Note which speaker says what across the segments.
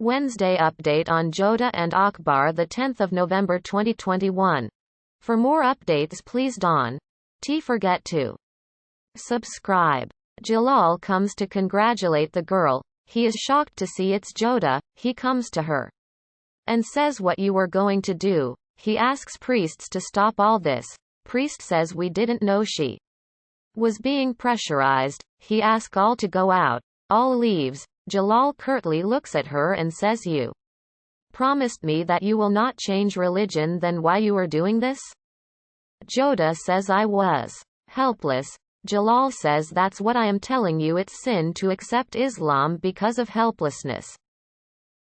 Speaker 1: Wednesday update on Jodha and AKBAR, the 10th of November 2021. For more updates please don't forget to subscribe. Jalal comes to congratulate the girl. He is shocked to see it's Jodha. He comes to her and says, "What you were going to do?" He asks priests to stop all this. Priest says, "We didn't know she was being pressurized." He asks all to go out. All leaves. Jalal curtly looks at her and says, "You promised me that you will not change religion, then why you are doing this?" Jodha says, "I was helpless." Jalal says, "That's what I am telling you, it's sin to accept Islam because of helplessness.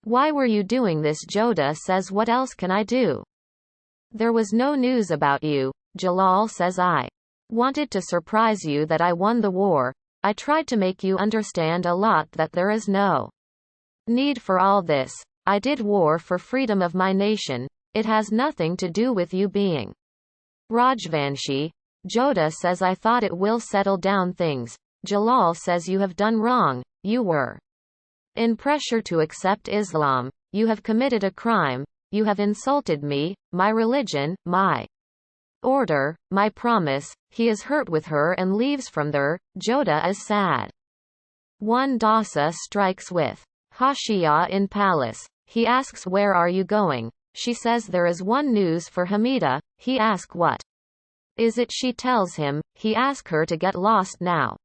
Speaker 1: Why were you doing this?" Jodha says, "What else can I do? There was no news about you." Jalal says, "I wanted to surprise you that I won the war. I tried to make you understand a lot that there is no need for all this. I did war for freedom of my nation. It has nothing to do with you being Rajvanshi." Jodha says, "I thought it will settle down things." Jalal says, "You have done wrong. You were in pressure to accept Islam. You have committed a crime. You have insulted me, my religion, my order, my promise." He is hurt with her and leaves from there. Jodha is sad. One Dasa strikes with Hashia in palace. He asks, "Where are you going?" She says, "There is one news for Hamida." He asks, "What is it?" She tells him. He asks her to get lost now.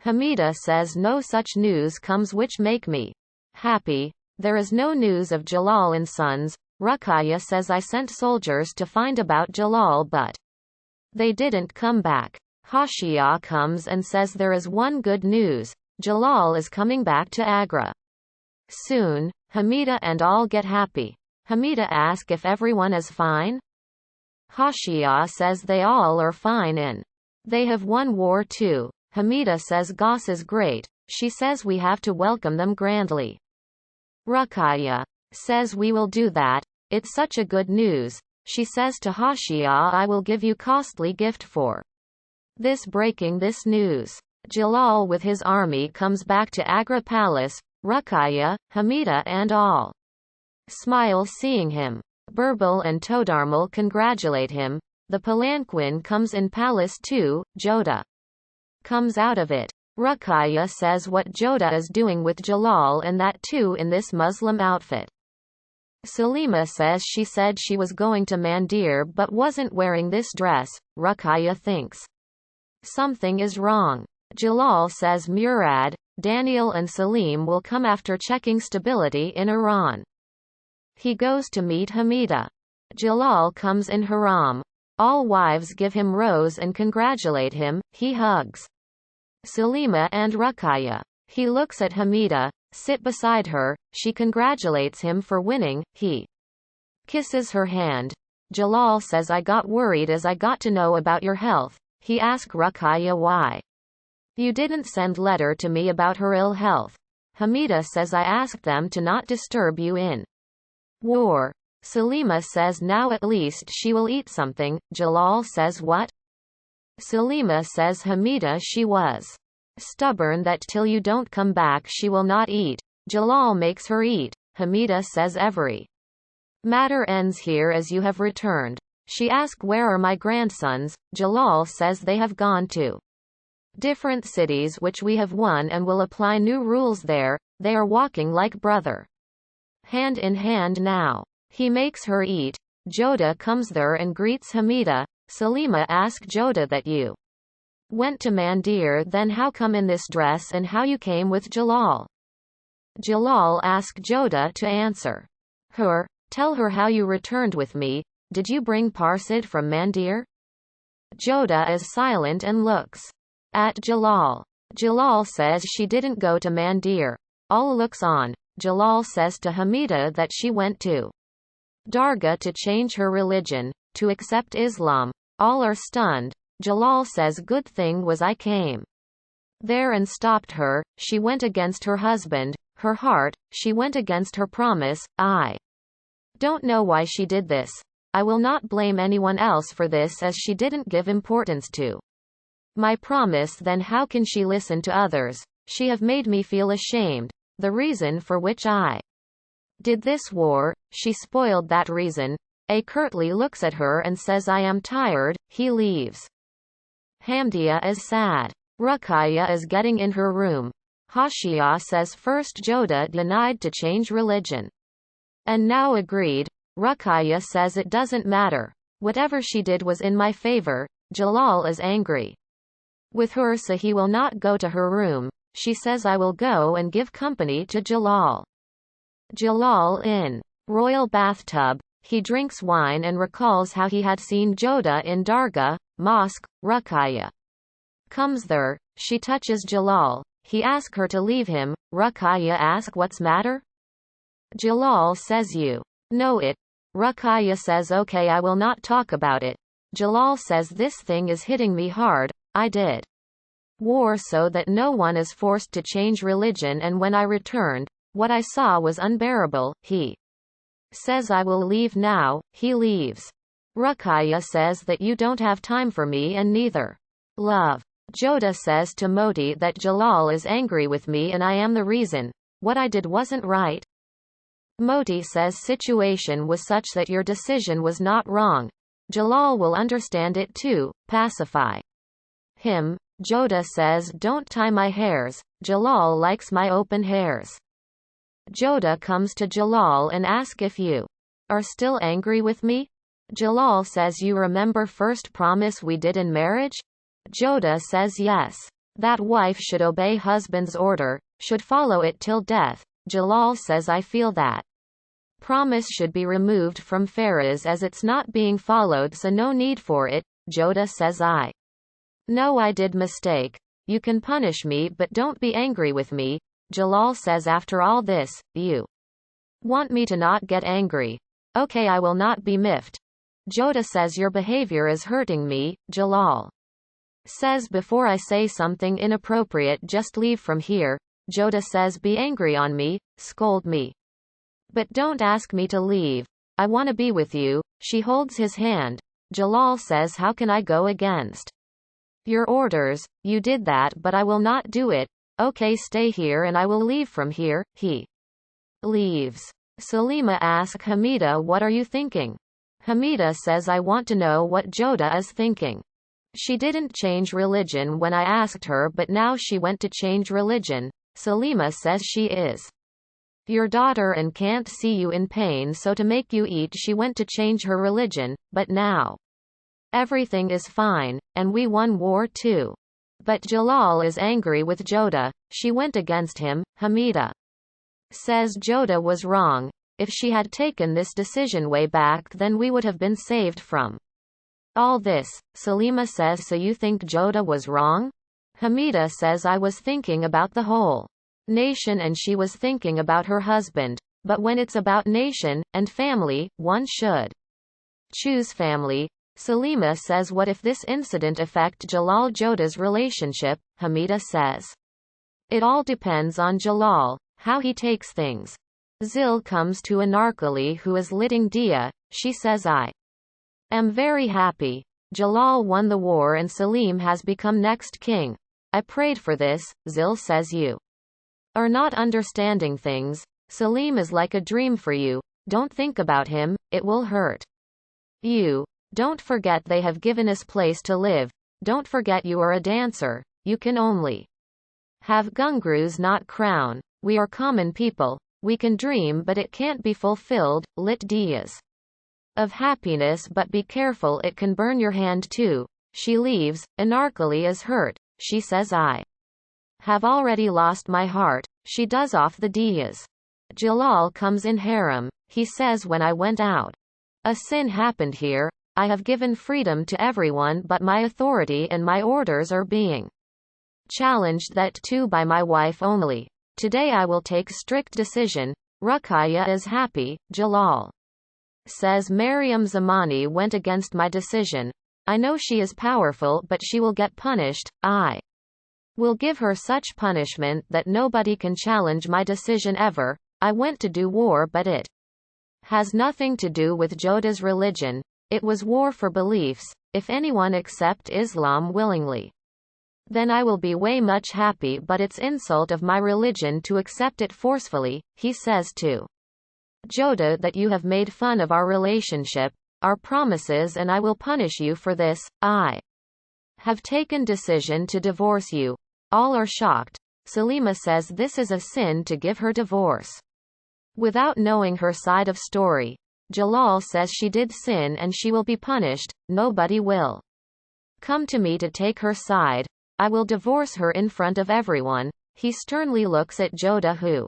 Speaker 1: Hamida says, "No such news comes which make me happy. There is no news of Jalal and sons." Ruqayya says, "I sent soldiers to find about Jalal but they didn't come back." Hashia comes and says, "There is one good news. Jalal is coming back to Agra soon." Hamida and all get happy. Hamida asks if everyone is fine. Hashia says they all are fine and they have won war too. Hamida says Goss is great. She says we have to welcome them grandly. Ruqayya says, "We will do that. It's such a good news." She says to Hashia, "I will give you costly gift for this breaking this news." Jalal with his army comes back to Agra Palace. Ruqayya, Hamida and all smile seeing him. Birbal and Todarmal congratulate him. The palanquin comes in palace too. Jodha comes out of it. Ruqayya says what Jodha is doing with Jalal, and that too in this Muslim outfit. Salima says she said she was going to Mandir but wasn't wearing this dress. Ruqayya thinks something is wrong. Jalal says Murad, Daniel and Salim will come after checking stability in Iran. He goes to meet Hamida. Jalal comes in haram. All wives give him rose and congratulate him. He hugs Salima and Ruqayya. He looks at Hamida, sit beside her. She congratulates him for winning. He kisses her hand. Jalal says, "I got worried as I got to know about your health." He asks Ruqayya why you didn't send letter to me about her ill health. Hamida says, "I asked them to not disturb you in war." Salima says, "Now at least she will eat something." Jalal says, "What?" Salima says, "Hamida, she was stubborn that till you don't come back she will not eat." Jalal makes her eat. Hamida says, "Every matter ends here as you have returned." She asks, "Where are my grandsons?" Jalal says, "They have gone to different cities which we have won and will apply new rules there. They are walking like brother hand in hand now." He makes her eat. Jodha comes there and greets Hamida. Salima asks Jodha that you went to Mandir, then how come in this dress and how you came with Jalal? Jalal asks Jodha to answer her. "Tell her how you returned with me. Did you bring Parsid from Mandir?" Jodha is silent and looks at Jalal. Jalal says she didn't go to Mandir. All looks on. Jalal says to Hamida that she went to Dargah to change her religion, to accept Islam. All are stunned. Jalal says, "Good thing was I came there and stopped her. She went against her husband, her heart, she went against her promise. I don't know why she did this. I will not blame anyone else for this as she didn't give importance to my promise. Then how can she listen to others? She have made me feel ashamed. The reason for which I Did this war, she spoiled that reason. A curtly looks at her and says I am tired, he leaves. Hamdia is sad. Ruqayya is getting in her room. Hashia says first Jodha denied to change religion. And now agreed. Ruqayya says it doesn't matter. Whatever she did was in my favor. Jalal is angry with her so he will not go to her room. She says I will go and give company to Jalal. Jalal in royal bathtub. He drinks wine and recalls how he had seen Jodha in Dargah, mosque. Ruqayya comes there. She touches Jalal. He asks her to leave him. Ruqayya asks what's matter? Jalal says you know it. Ruqayya says okay, I will not talk about it. Jalal says this thing is hitting me hard. I did war so that no one is forced to change religion, and when I returned, what I saw was unbearable. He says I will leave now. He leaves. Ruqayya says that you don't have time for me and neither love. Jodha says to Moti that Jalal is angry with me and I am the reason. What I did wasn't right. Moti says situation was such that your decision was not wrong. Jalal will understand it too. Pacify him. Jodha says don't tie my hairs. Jalal likes my open hairs. Jodha comes to Jalal and asks if you are still angry with me. Jalal says you remember first promise we did in marriage? Jodha says yes. That wife should obey husband's order, should follow it till death. Jalal says I feel that promise should be removed from Faraz as it's not being followed, so no need for it. Jodha says I know I did mistake. You can punish me but don't be angry with me. Jalal says after all this, you want me to not get angry. Okay, I will not be miffed. Jodha says your behavior is hurting me. Jalal says before I say something inappropriate just leave from here. Jodha says be angry on me, scold me, but don't ask me to leave. I want to be with you. She holds his hand. Jalal says how can I go against your orders? You did that but I will not do it. Okay, stay here and I will leave from here. He leaves. Salima asks Hamida what are you thinking? Hamida says I want to know what Jodha is thinking. She didn't change religion when I asked her but now she went to change religion. Salima says she is your daughter and can't see you in pain, so to make you eat she went to change her religion, but now everything is fine, and we won war too. But Jalal is angry with Jodha. She went against him. Hamida says Jodha was wrong. If she had taken this decision way back then we would have been saved from all this. Salima says so you think Jodha was wrong? Hamida says I was thinking about the whole nation and she was thinking about her husband. But when it's about nation and family, one should choose family. Salima says what if this incident affect Jalal Jodha's relationship? Hamida says it all depends on Jalal, how he takes things. Zil comes to Anarkali who is lighting diya. She says I am very happy. Jalal won the war and Salim has become next king. I prayed for this. Zil says you are not understanding things. Salim is like a dream for you. Don't think about him, it will hurt you. Don't forget they have given us place to live. Don't forget you are a dancer. You can only have gungrus not crown. We are common people. We can dream but it can't be fulfilled. Lit diyas of happiness but be careful it can burn your hand too. She leaves. Anarkali is hurt. She says I have already lost my heart. She does off the diyas. Jalal comes in harem. He says when I went out, a sin happened here. I have given freedom to everyone but my authority and my orders are being challenged, that too by my wife only. Today I will take strict decision. Ruqayya is happy. Jalal says Maryam Zamani went against my decision. I know she is powerful but she will get punished. I will give her such punishment that nobody can challenge my decision ever. I went to do war but it has nothing to do with Jodha's religion. It was war for beliefs. If anyone accept Islam willingly, then I will be way much happy, but it's insult of my religion to accept it forcefully. He says to Jodha, that you have made fun of our relationship, our promises, and I will punish you for this. I have taken decision to divorce you. All are shocked. Salima says this is a sin to give her divorce. Without knowing her side of story, Jalal says she did sin and she will be punished, nobody will come to me to take her side. I will divorce her in front of everyone. He sternly looks at Jodha, who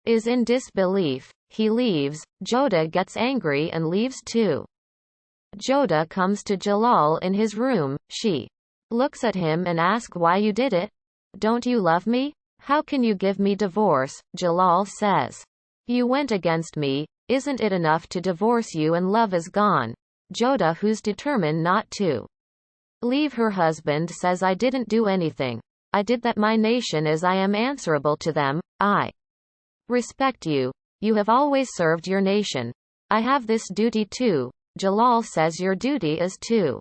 Speaker 1: is in disbelief. He leaves. Jodha gets angry and leaves too. Jodha comes to Jalal in his room. She looks at him and asks, why you did it? Don't you love me? How can you give me divorce? Jalal says, you went against me. Isn't it enough to divorce you and love is gone? Jodha, who's determined not to leave her husband, says, I didn't do anything. I did that my nation as I am answerable to them. I respect you. You have always served your nation. I have this duty too. Jalal says your duty is too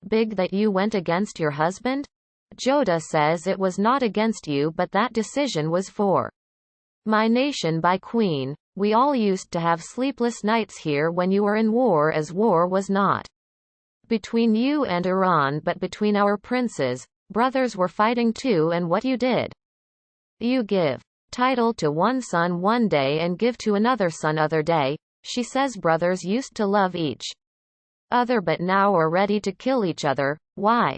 Speaker 1: big that you went against your husband? Jodha says it was not against you, but that decision was for my nation by Queen. We all used to have sleepless nights here when you were in war, as war was not between you and Iran but between our princes. Brothers were fighting too, and what you did? You give title to one son one day and give to another son other day. She says brothers used to love each other but now are ready to kill each other. Why?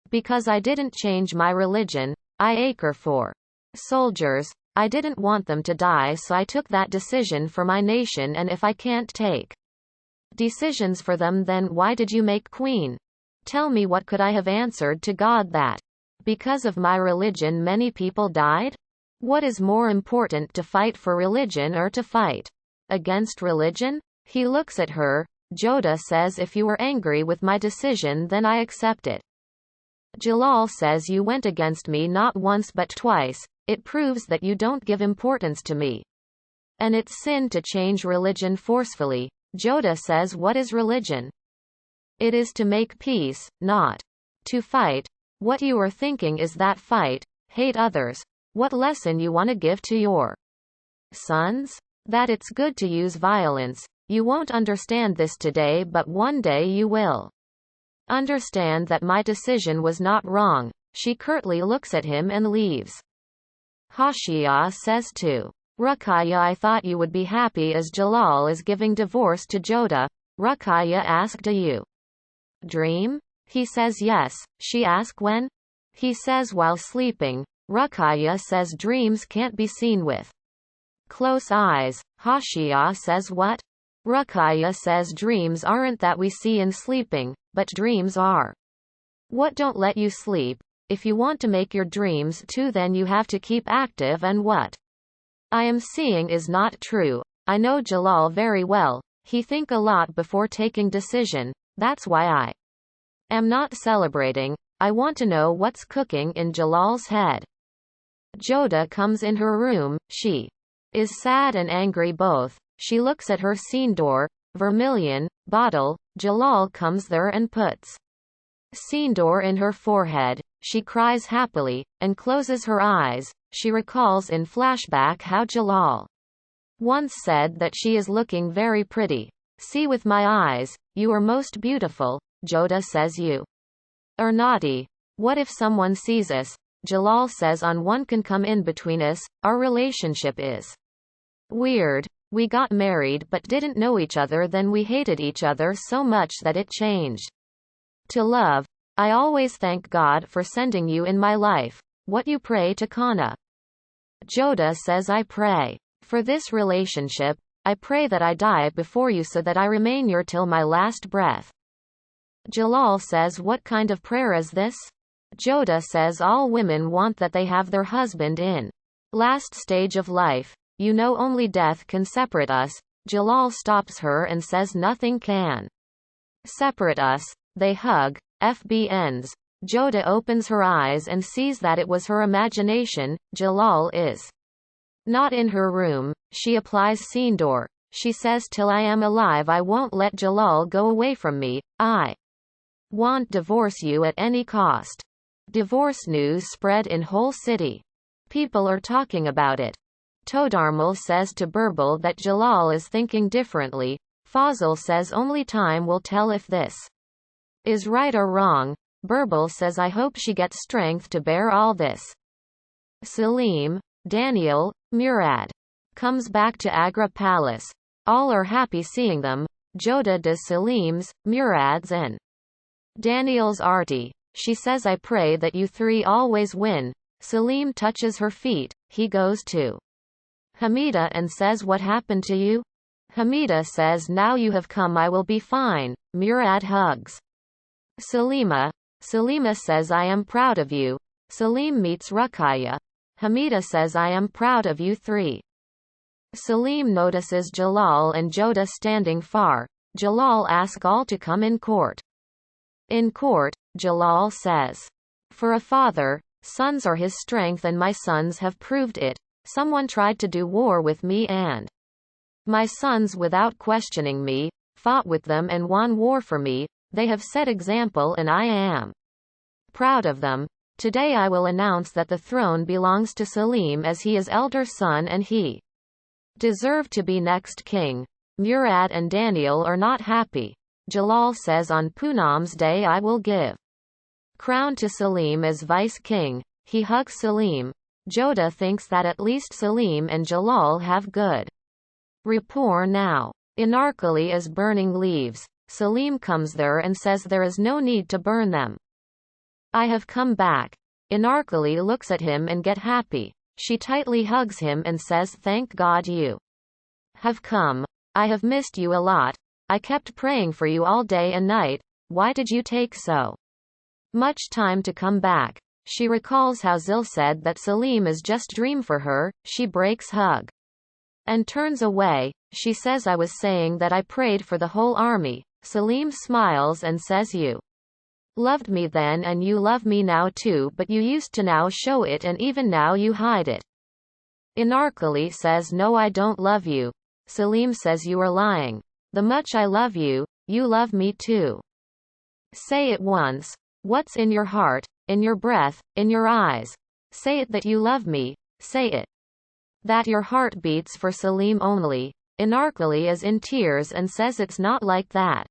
Speaker 1: Because I didn't change my religion. I acre for soldiers. I didn't want them to die, so I took that decision for my nation, and if I can't take decisions for them, then why did you make queen? Tell me, what could I have answered to God? That because of my religion many people died? What is more important, to fight for religion or to fight against religion? He looks at her. Jodha says, if you were angry with my decision, then I accept it. Jalal says, you went against me not once but twice. It proves that you don't give importance to me. And it's sin to change religion forcefully. Jodha says, what is religion? It is to make peace, not to fight. What you are thinking is that fight, hate others. What lesson you want to give to your sons? That it's good to use violence. You won't understand this today, but one day you will understand that my decision was not wrong. She curtly looks at him and leaves. Hashia says to Ruqayya, I thought you would be happy as Jalal is giving divorce to Jodha. Ruqayya asked, do you dream? He says yes. She asks, when? He says, while sleeping. Ruqayya says, dreams can't be seen with close eyes. Hashia says, what? Ruqayya says, dreams aren't that we see in sleeping, but dreams are what don't let you sleep. If you want to make your dreams too, then you have to keep active, and what I am seeing is not true. I know Jalal very well. He think a lot before taking decision. That's why I am not celebrating. I want to know what's cooking in Jalal's head. Jodha comes in her room. She is sad and angry both. She looks at her sindoor, vermilion, bottle. Jalal comes there and puts sindoor in her forehead. She cries happily, and closes her eyes. She recalls in flashback how Jalal once said that she is looking very pretty. See with my eyes, you are most beautiful. Jodha says, you are naughty. What if someone sees us? Jalal says, on one can come in between us. Our relationship is weird. We got married but didn't know each other, then we hated each other so much that it changed to love. I always thank God for sending you in my life. What you pray to Kana? Jodha says, I pray for this relationship. I pray that I die before you so that I remain your till my last breath. Jalal says, what kind of prayer is this? Jodha says, all women want that they have their husband in last stage of life. You know, only death can separate us. Jalal stops her and says, nothing can separate us. They hug. FB ends. Jodha opens her eyes and sees that it was her imagination. Jalal is not in her room. She applies sindoor. She says, till I am alive I won't let Jalal go away from me. I want divorce you at any cost. Divorce news spread in whole city. People are talking about it. Todarmal says to Birbal that Jalal is thinking differently. Fazil says only time will tell if this is right or wrong. Birbal says I hope she gets strength to bear all this. Salim, Daniel, Murad comes back to Agra Palace. All are happy seeing them. Jodha does Salim's, Murad's and Daniel's arti. She says I pray that you three always win. Salim touches her feet. He goes to Hamida and says what happened to you? Hamida says now you have come I will be fine. Murad hugs Salima. Salima says I am proud of you. Salim meets Ruqayya. Hamida says I am proud of you three. Salim notices Jalal and Jodha standing far. Jalal asks all to come in court. In court, Jalal says, for a father, sons are his strength and my sons have proved it. Someone tried to do war with me and my sons without questioning me, fought with them and won war for me. They have set example and I am proud of them. Today I will announce that the throne belongs to Salim as he is elder son and he deserved to be next king. Murad and Daniel are not happy. Jalal says on Poonam's day I will give crown to Salim as vice king. He hugs Salim. Jodha thinks that at least Salim and Jalal have good rapport now. Anarkali is burning leaves. Salim comes there and says there is no need to burn them. I have come back. Anarkali looks at him and get happy. She tightly hugs him and says thank God you have come. I have missed you a lot. I kept praying for you all day and night. Why did you take so much time to come back? She recalls how Zil said that Salim is just dream for her. She breaks hug and turns away. She says I was saying that I prayed for the whole army. Salim smiles and says you loved me then and you love me now too, but you used to now show it and even now you hide it. Anarkali says no I don't love you. Salim says you are lying. The much I love you, you love me too. Say it once. What's in your heart, in your breath, in your eyes? Say it that you love me. Say it. That your heart beats for Salim only. Anarkali is in tears and says it's not like that.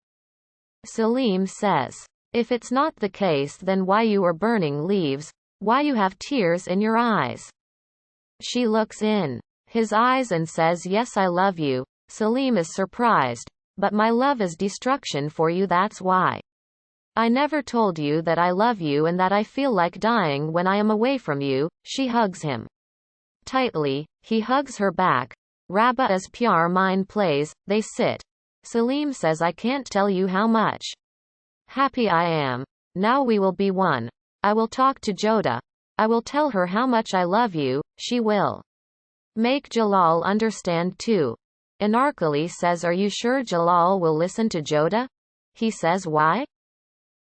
Speaker 1: Salim says, if it's not the case then why you are burning leaves? Why you have tears in your eyes? She looks in his eyes and says yes I love you. Salim is surprised. But my love is destruction for you, that's why. I never told you that I love you and that I feel like dying when I am away from you. She hugs him tightly. He hugs her back. Rabba as Pyar Mine plays. They sit. Salim says I can't tell you how much happy I am. Now we will be one. I will talk to Jodha. I will tell her how much I love you. She will make Jalal understand too. Anarkali says are you sure Jalal will listen to Jodha? He says why?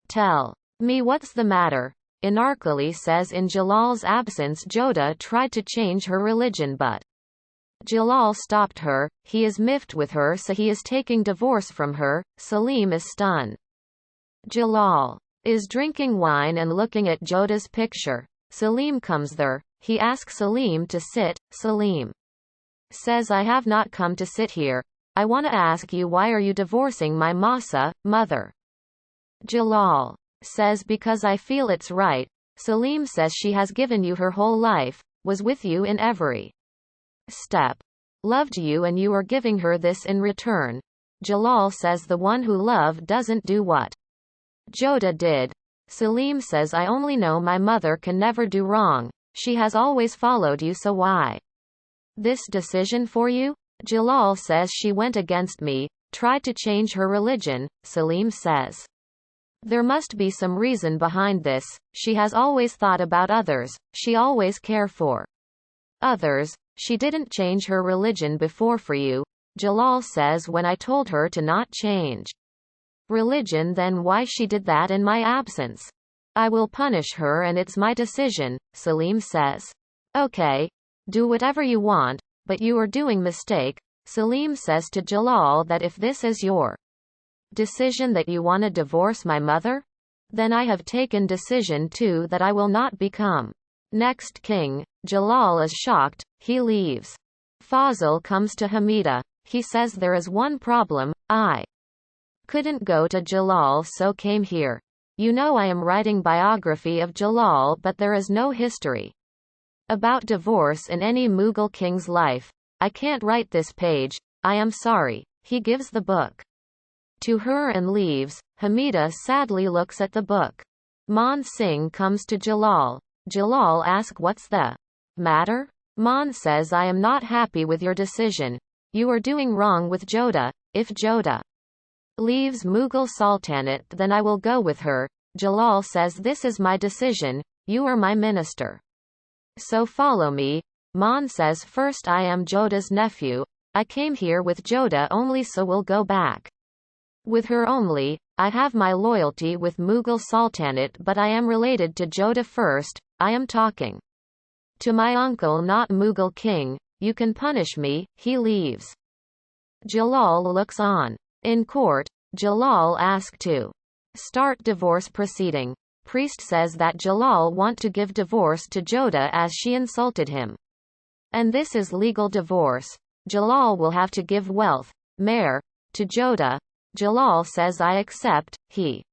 Speaker 1: Tell me what's the matter. Anarkali says in Jalal's absence Jodha tried to change her religion but Jalal stopped her. He is miffed with her so he is taking divorce from her. Salim is stunned. Jalal is drinking wine and looking at Jodha's picture. Salim comes there. He asks Salim to sit. Salim says I have not come to sit here. I want to ask you why are you divorcing my Masa, mother? Jalal says because I feel it's right. Salim says she has given you her whole life, was with you in every step, loved you and you are giving her this in return. Jalal says the one who loved doesn't do what Jodha did. Salim says I only know my mother can never do wrong. She has always followed you so why this decision for you? Jalal says she went against me, tried to change her religion. Salim says there must be some reason behind this. She has always thought about others. She always cared for others. She didn't change her religion before for you. Jalal says when I told her to not change religion then why she did that in my absence. I will punish her and it's my decision. Salim says okay, do whatever you want, but you are doing mistake. Salim says to Jalal that if this is your decision that you want to divorce my mother, then I have taken decision too that I will not become next king. Jalal is shocked. He leaves. Fazil comes to Hamida. He says there is one problem, I couldn't go to Jalal so came here. You know I am writing biography of Jalal but there is no history about divorce in any Mughal king's life. I can't write this page, I am sorry. He gives the book to her and leaves. Hamida sadly looks at the book. Man Singh comes to Jalal. Jalal asks what's the matter? Man says I am not happy with your decision. You are doing wrong with Jodha. If Jodha leaves Mughal Sultanate then I will go with her. Jalal says this is my decision, you are my minister. So follow me. Man says first I am Jodha's nephew. I came here with Jodha only so will go back with her only. I have my loyalty with Mughal Sultanate but I am related to Jodha first. I am talking to my uncle not Mughal king. You can punish me. He leaves. Jalal looks on. In court, Jalal asks to start divorce proceeding. Priest says that Jalal want to give divorce to Jodha as she insulted him. And this is legal divorce. Jalal will have to give wealth, mehr, to Jodha. Jalal says I accept. He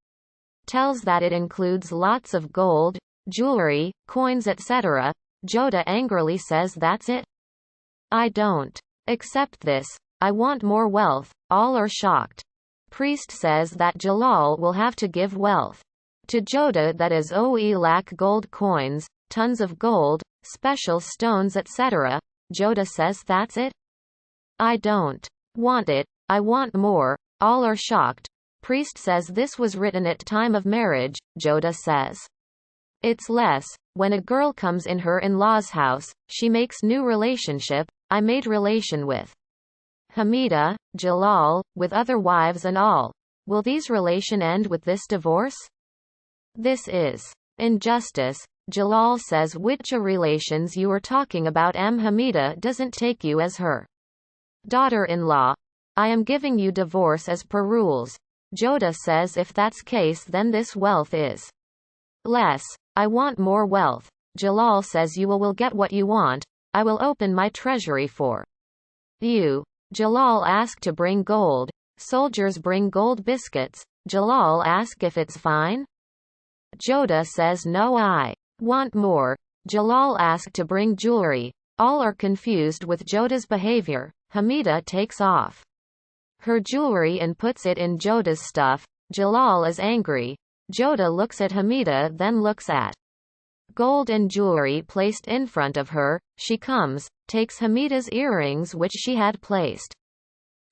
Speaker 1: tells that it includes lots of gold, jewelry, coins etc. Jodha angrily says that's it? I don't accept this. I want more wealth. All are shocked. Priest says that Jalal will have to give wealth to Jodha that is lakh gold coins, tons of gold, special stones etc. Jodha says that's it? I don't want it. I want more. All are shocked. Priest says this was written at time of marriage. Jodha says it's less. When a girl comes in her in-law's house, she makes new relationship. I made relation with Hamida, Jalal, with other wives and all. Will these relation end with this divorce? This is injustice. Jalal says which relations you are talking about Hamida doesn't take you as her daughter-in-law. I am giving you divorce as per rules. Jodha says if that's case then this wealth is less. I want more wealth. Jalal says you will get what you want. I will open my treasury for you. Jalal asked to bring gold. Soldiers bring gold biscuits. Jalal asks if it's fine. Jodha says no I want more. Jalal asked to bring jewelry. All are confused with Jodha's behavior. Hamida takes off her jewelry and puts it in Jodha's stuff. Jalal is angry. Jodha looks at Hamida then looks at gold and jewelry placed in front of her. She comes, takes Hamida's earrings which she had placed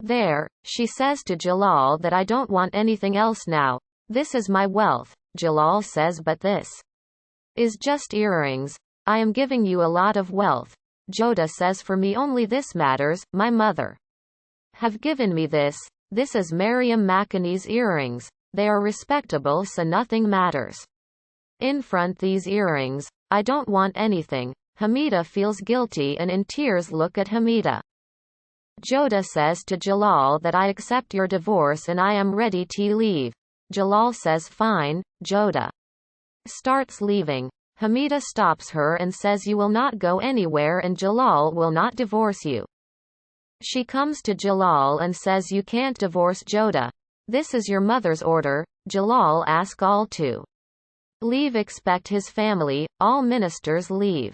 Speaker 1: there. She says to Jalal that I don't want anything else now. This is my wealth. Jalal says but this is just earrings. I am giving you a lot of wealth. Jodha says for me only this matters. My mother have given me this. This is Mariam Makani's earrings. They are respectable so nothing matters in front these earrings. I don't want anything. Hamida feels guilty and in tears look at Hamida. Jodha says to Jalal that I accept your divorce and I am ready to leave. Jalal says fine. Jodha starts leaving. Hamida stops her and says you will not go anywhere and Jalal will not divorce you. She comes to Jalal and says you can't divorce Jodha. This is your mother's order. Jalal asks all to leave except his family. All ministers leave.